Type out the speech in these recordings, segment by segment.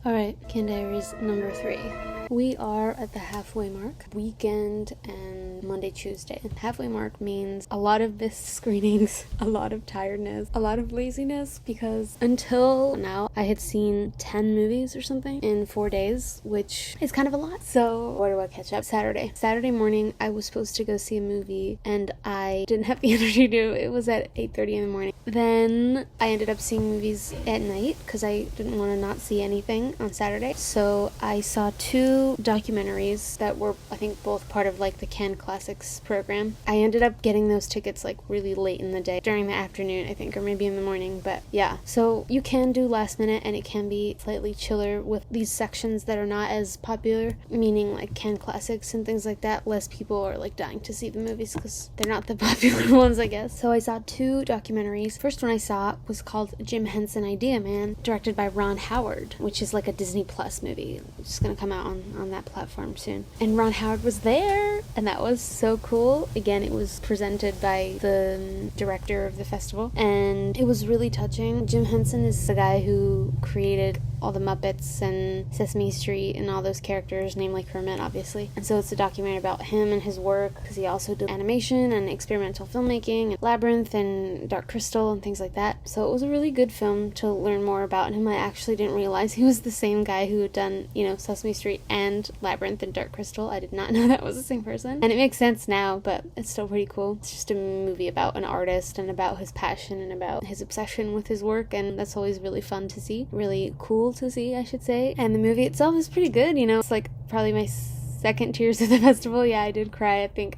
Alright, Cannes Diaries number 3. We are at the halfway mark, weekend and Monday, Tuesday. Halfway mark means a lot of missed screenings, a lot of tiredness, a lot of laziness, because until now I had seen 10 movies or something in 4 days, which is kind of a lot. So where do I catch up? Saturday morning I was supposed to go see a movie and I didn't have the energy to. It was at 8:30 in the morning. Then I ended up seeing movies at night because I didn't want to not see anything on Saturday. So I saw 2 documentaries that were, I think, both part of like the Cannes Classics program. I ended up getting those tickets like really late in the day, during the afternoon I think, or maybe in the morning, but yeah. So you can do last minute and it can be slightly chiller with these sections that are not as popular, meaning like Cannes Classics and things like that. Less people are like dying to see the movies because they're not the popular ones, I guess. So I saw 2 documentaries. First one I saw was called Jim Henson Idea Man, directed by Ron Howard, which is like a Disney Plus movie. It's just gonna come out on that platform soon. And Ron Howard was there, and that was so cool. Again, it was presented by the director of the festival, and it was really touching. Jim Henson is the guy who created all the Muppets and Sesame Street and all those characters, namely Kermit, obviously. And so it's a documentary about him and his work, because he also did animation and experimental filmmaking, and Labyrinth and Dark Crystal and things like that. So it was a really good film to learn more about him. I actually didn't realize he was the same guy who had done, Sesame Street and Labyrinth and Dark Crystal. I did not know that was the same person. And it makes sense now, but it's still pretty cool. It's just a movie about an artist and about his passion and about his obsession with his work, and that's always really fun to see. Really cool to see, I should say. And the movie itself is pretty good, It's like probably my second tears of the festival. Yeah, I did cry, I think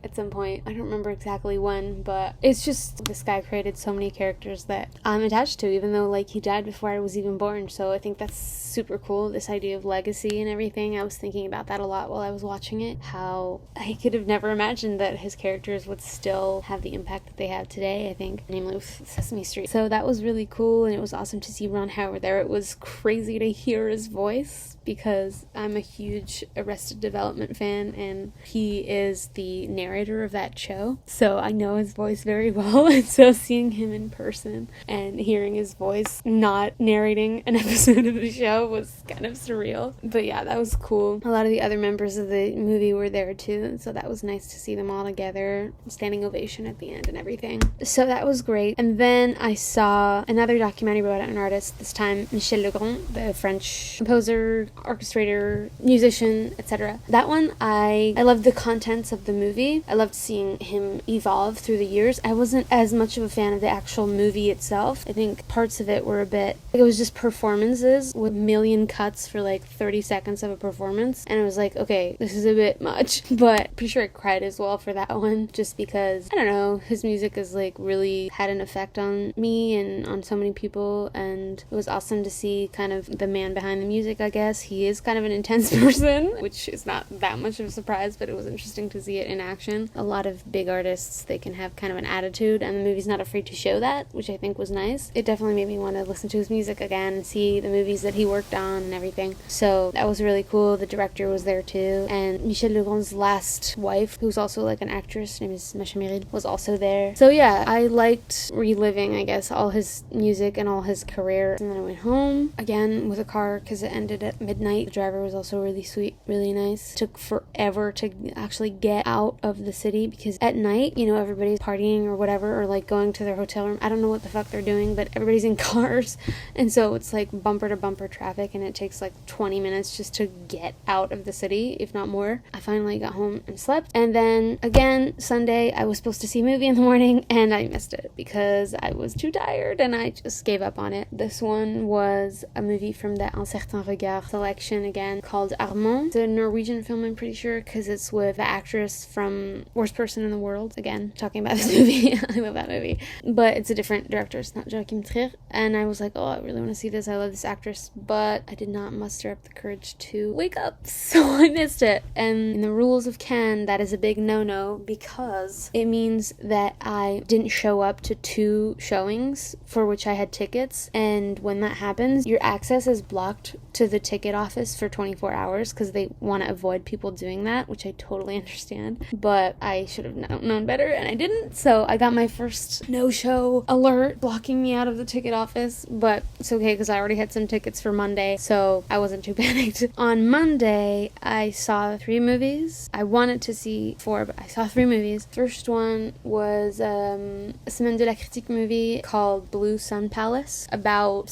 at some point. I don't remember exactly when, but it's just, this guy created so many characters that I'm attached to, even though like he died before I was even born. So I think that's super cool, this idea of legacy and everything. I was thinking about that a lot while I was watching it, how I could have never imagined that his characters would still have the impact that they have today, I think, namely with Sesame Street. So that was really cool, and it was awesome to see Ron Howard there. It was crazy to hear his voice, because I'm a huge Arrested Development fan, and he is the narrator of that show, so I know his voice very well. And so seeing him in person and hearing his voice not narrating an episode of the show was kind of surreal. But yeah, that was cool. A lot of the other members of the movie were there too, so that was nice to see them all together, standing ovation at the end and everything. So that was great. And then I saw another documentary about an artist, this time Michel Legrand, the French composer, orchestrator, musician, etc. That one, I loved the contents of the movie. I loved seeing him evolve through the years. I wasn't as much of a fan of the actual movie itself. I think parts of it were a bit, it was just performances with a million cuts for like 30 seconds of a performance, and I was like, okay, this is a bit much. But pretty sure I cried as well for that one, just because, I don't know, his music has like really had an effect on me and on so many people, and it was awesome to see kind of the man behind the music, I guess. He is kind of an intense person, which is not that much of a surprise, but it was interesting to see it in action. A lot of big artists, they can have kind of an attitude, and the movie's not afraid to show that, which I think was nice. It definitely made me want to listen to his music again and see the movies that he worked on and everything. So that was really cool. The director was there too, and Michel Legrand's last wife, who's also like an actress, her name is Masha Merid, was also there. So yeah, I liked reliving, I guess, all his music and all his career. And then I went home again with a car because it ended at midnight. The driver was also really sweet, really nice. Took forever to actually get out of the city, because at night, everybody's partying or whatever, or like going to their hotel room. I don't know what the fuck they're doing, but everybody's in cars, and so it's like bumper to bumper traffic, and it takes like 20 minutes just to get out of the city, if not more. I finally got home and slept, and then again Sunday I was supposed to see a movie in the morning, and I missed it because I was too tired and I just gave up on it. This one was a movie from the Un Certain Regard selection, again, called Armand. It's a Norwegian film, I'm pretty sure, because it's with the actress from Worst Person in the World. Again, talking about this movie. I love that movie. But it's a different director. It's not Joachim Trier. And I was like, oh, I really want to see this. I love this actress. But I did not muster up the courage to wake up. So I missed it. And in the rules of Cannes, that is a big no-no, because it means that I didn't show up to 2 showings for which I had tickets. And when that happens, your access is blocked to the ticket office for 24 hours because they want to avoid people doing that, which I totally understand. good, but I should have known better, and I didn't. So I got my first no-show alert blocking me out of the ticket office, but it's okay because I already had some tickets for Monday, so I wasn't too panicked. On Monday, I saw 3 movies. I wanted to see 4, but I saw 3 movies. First one was a Semaine de la Critique movie called Blue Sun Palace, about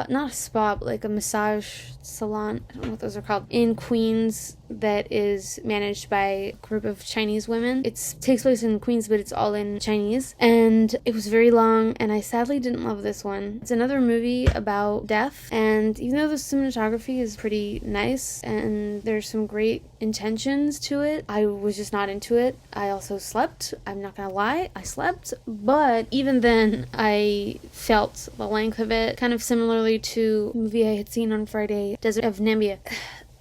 not a spa, but like a massage salon, I don't know what those are called, in Queens, that is managed by a group of Chinese women. It takes place in Queens, but it's all in Chinese, and it was very long, and I sadly didn't love this one. It's another movie about death, and even though the cinematography is pretty nice and there's some great intentions to it, I was just not into it. I also slept. I'm not gonna lie, I slept, but even then I felt the length of it, kind of similarly to a movie I had seen on Friday, Desert of Namibia.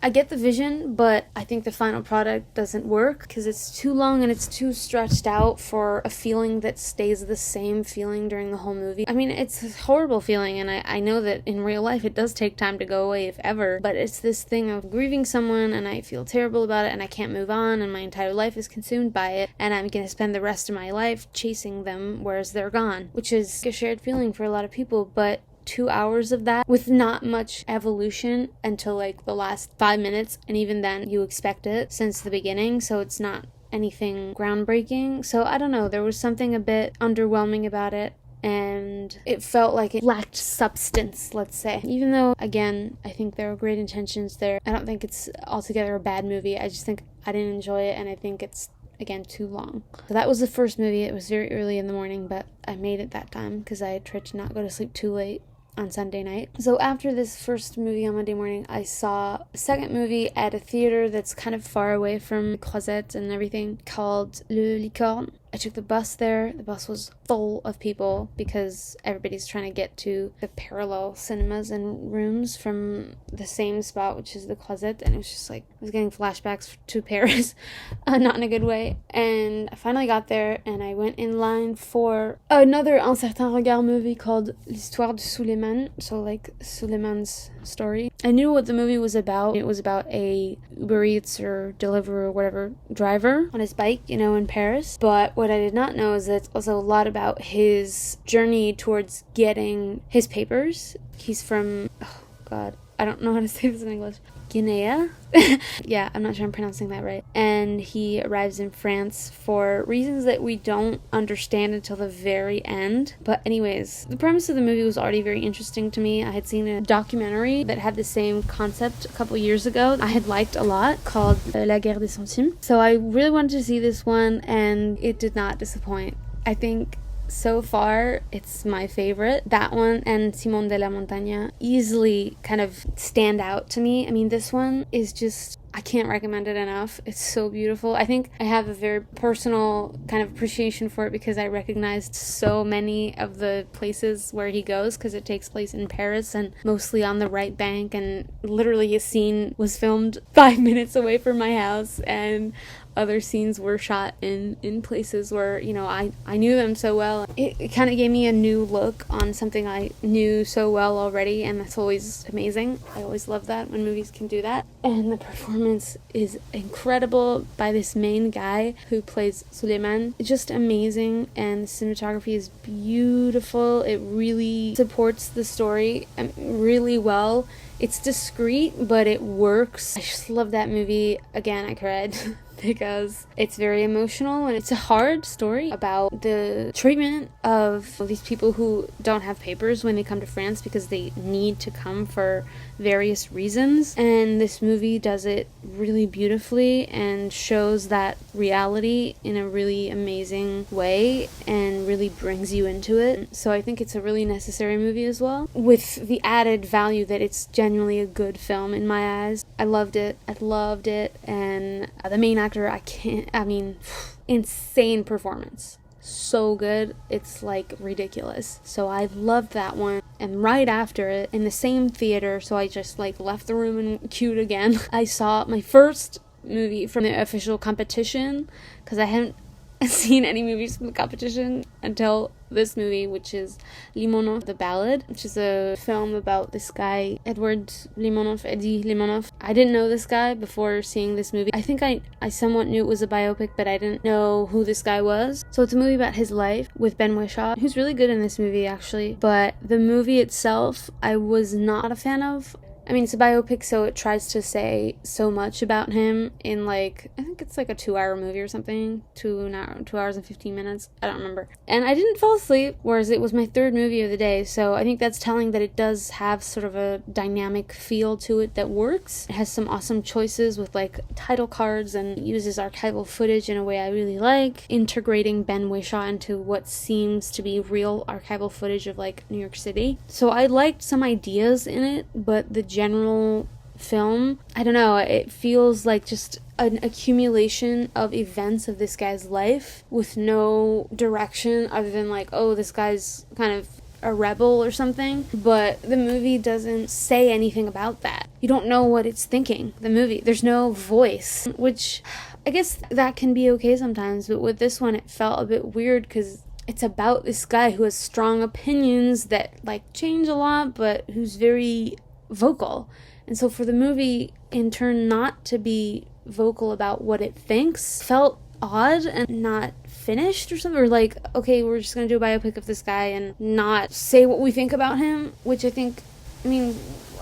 I get the vision, but I think the final product doesn't work because it's too long and it's too stretched out for a feeling that stays the same feeling during the whole movie. I mean, it's a horrible feeling, and I know that in real life it does take time to go away, if ever, but it's this thing of grieving someone, and I feel terrible about it, and I can't move on, and my entire life is consumed by it, and I'm gonna spend the rest of my life chasing them whereas they're gone, which is a shared feeling for a lot of people, but 2 hours of that with not much evolution until like the last 5 minutes, and even then you expect it since the beginning, so it's not anything groundbreaking. So I don't know, there was something a bit underwhelming about it, and it felt like it lacked substance, let's say. Even though, again, I think there were great intentions there, I don't think it's altogether a bad movie. I just think I didn't enjoy it, and I think it's, again, too long. So that was the first movie. It was very early in the morning, but I made it that time because I tried to not go to sleep too late on Sunday night. So after this first movie on Monday morning, I saw a second movie at a theater that's kind of far away from Croisette and everything, called Le Licorne. I took the bus there. The bus was full of people because everybody's trying to get to the parallel cinemas and rooms from the same spot, which is the Croisette, and it was just like, I was getting flashbacks to Paris, not in a good way. And I finally got there, and I went in line for another Un Certain Regard movie called L'Histoire de Suleiman, so like Suleiman's story. I knew what the movie was about. It was about a Uber Eats or Deliveroo or whatever driver on his bike, in Paris. But what I did not know is that it's also a lot about his journey towards getting his papers. He's from, oh God, I don't know how to say this in English. Guinea? Yeah, I'm not sure I'm pronouncing that right. And he arrives in France for reasons that we don't understand until the very end. But anyways, the premise of the movie was already very interesting to me. I had seen a documentary that had the same concept a couple years ago I had liked a lot, called La Guerre des Centimes. So I really wanted to see this one, and it did not disappoint. I think so far it's my favorite. That one and Simone de la Montagne easily kind of stand out to me. I mean, this one is just, I can't recommend it enough. It's so beautiful. I think I have a very personal kind of appreciation for it because I recognized so many of the places where he goes, because it takes place in Paris and mostly on the right bank, and literally a scene was filmed 5 minutes away from my house, and other scenes were shot in places where, I knew them so well. It kind of gave me a new look on something I knew so well already, and that's always amazing. I always love that when movies can do that. And the performance is incredible by this main guy who plays Suleiman. It's just amazing, and the cinematography is beautiful. It really supports the story really well. It's discreet, but it works. I just love that movie. Again, I cried. Because it's very emotional, and it's a hard story about the treatment of these people who don't have papers when they come to France because they need to come for various reasons. And this movie does it really beautifully and shows that reality in a really amazing way and really brings you into it. So I think it's a really necessary movie as well, with the added value that it's genuinely a good film in my eyes. I loved it, and the main actor, insane performance. So good, it's like ridiculous. So I loved that one. And right after it, in the same theater, so I just left the room and queued again, I saw my first movie from the official competition, because I hadn't seen any movies from the competition until this movie, which is Limonov, the Ballad, which is a film about this guy, Edward Limonov, Eddie Limonov. I didn't know this guy before seeing this movie. I think I somewhat knew it was a biopic, but I didn't know who this guy was. So it's a movie about his life with Ben Whishaw, who's really good in this movie, actually. But the movie itself, I was not a fan of. I mean, it's a biopic, so it tries to say so much about him in, like, I think it's like a 2-hour movie or something. 2 hours and 15 minutes. I don't remember. And I didn't fall asleep, whereas it was my third movie of the day, so I think that's telling that it does have sort of a dynamic feel to it that works. It has some awesome choices with, like, title cards and uses archival footage in a way I really like, integrating Ben Whishaw into what seems to be real archival footage of, like, New York City. So I liked some ideas in it, but the general film, I don't know, it feels like just an accumulation of events of this guy's life with no direction other than like, oh, this guy's kind of a rebel or something, but the movie doesn't say anything about that. You don't know what it's thinking, the movie. There's no voice, which I guess that can be okay sometimes, but with this one it felt a bit weird because it's about this guy who has strong opinions that like change a lot, but who's very vocal. And so for the movie in turn not to be vocal about what it thinks felt odd and not finished or something, or like, okay, we're just gonna do a biopic of this guy and not say what we think about him, which I think, I mean,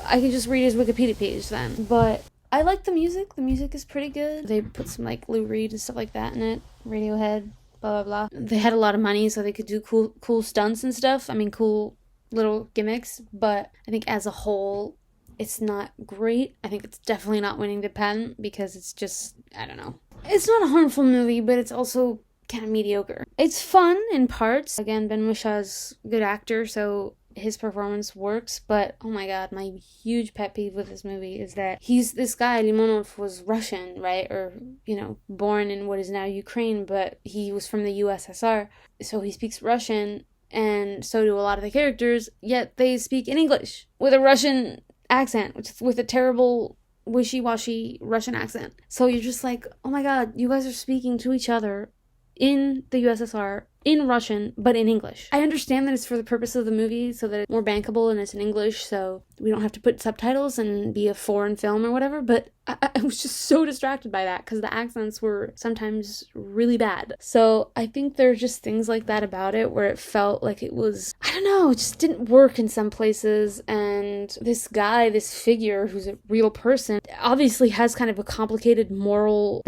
I can just read his Wikipedia page then. But I like the music is pretty good. They put some like Lou Reed and stuff like that in it, Radiohead, blah blah blah. They had a lot of money so they could do cool stunts and stuff. I mean, cool little gimmicks, but I think as a whole it's not great. I think it's definitely not winning the pen because it's just, I don't know. It's not a harmful movie, but it's also kind of mediocre. It's fun in parts. Again, Ben Wishaw's a good actor, so his performance works, but oh my god, my huge pet peeve with this movie is that this guy, Limonov, was Russian, right? Or, you know, born in what is now Ukraine, but he was from the USSR, so he speaks Russian, and so do a lot of the characters, yet they speak in English with a Russian accent, which is with a terrible wishy-washy Russian accent. So you're just like, oh my god, you guys are speaking to each other in the USSR in Russian, but in English. I understand that it's for the purpose of the movie, so that it's more bankable and it's in English, so we don't have to put subtitles and be a foreign film or whatever, but I was just so distracted by that because the accents were sometimes really bad. So I think there are just things like that about it where it felt like it was, I don't know, it just didn't work in some places. And this guy, this figure who's a real person, obviously has kind of a complicated moral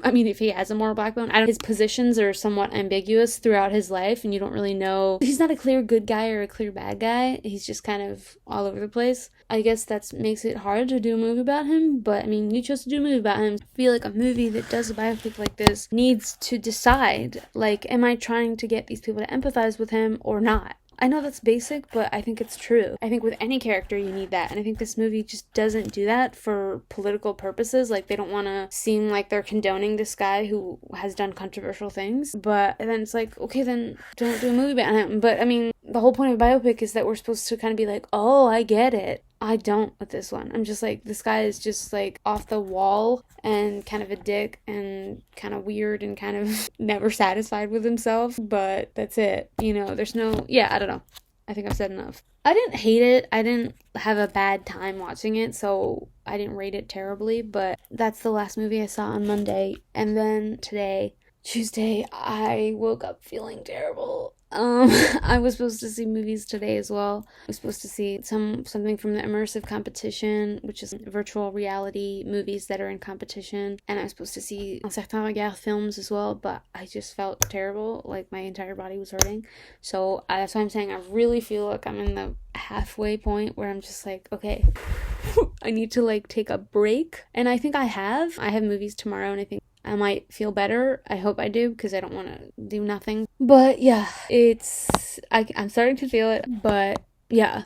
I mean, if he has a moral backbone, his positions are somewhat ambiguous throughout his life, and you don't really know. He's not a clear good guy or a clear bad guy. He's just kind of all over the place. I guess that makes it hard to do a movie about him, but I mean, you chose to do a movie about him. I feel like a movie that does a biopic like this needs to decide, like, am I trying to get these people to empathize with him or not? I know that's basic, but I think it's true. I think with any character you need that, and I think this movie just doesn't do that for political purposes. Like, they don't want to seem like they're condoning this guy who has done controversial things, but then it's like, okay, then don't do a movie about him. But I mean, the whole point of a biopic is that we're supposed to kind of be like, oh, I get it. I don't with this one. I'm just like, this guy is just like off the wall and kind of a dick and kind of weird and kind of never satisfied with himself, but that's it. You know, there's no, yeah, I don't know. I think I've said enough. I didn't hate it. I didn't have a bad time watching it, so I didn't rate it terribly, but that's the last movie I saw on Monday. And then today, Tuesday, I woke up feeling terrible. I was supposed to see movies today as well. I was supposed to see something from the immersive competition, which is virtual reality movies that are in competition. And I was supposed to see Un Certain Regard films as well, but I just felt terrible. Like, my entire body was hurting. So that's why I'm saying I really feel like I'm in the halfway point where I'm just like, okay, I need to like take a break. And I think I have movies tomorrow, and I think I might feel better. I hope I do, because I don't want to do nothing. But yeah, I'm starting to feel it. But yeah,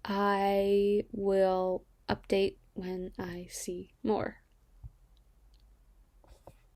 I will update when I see more.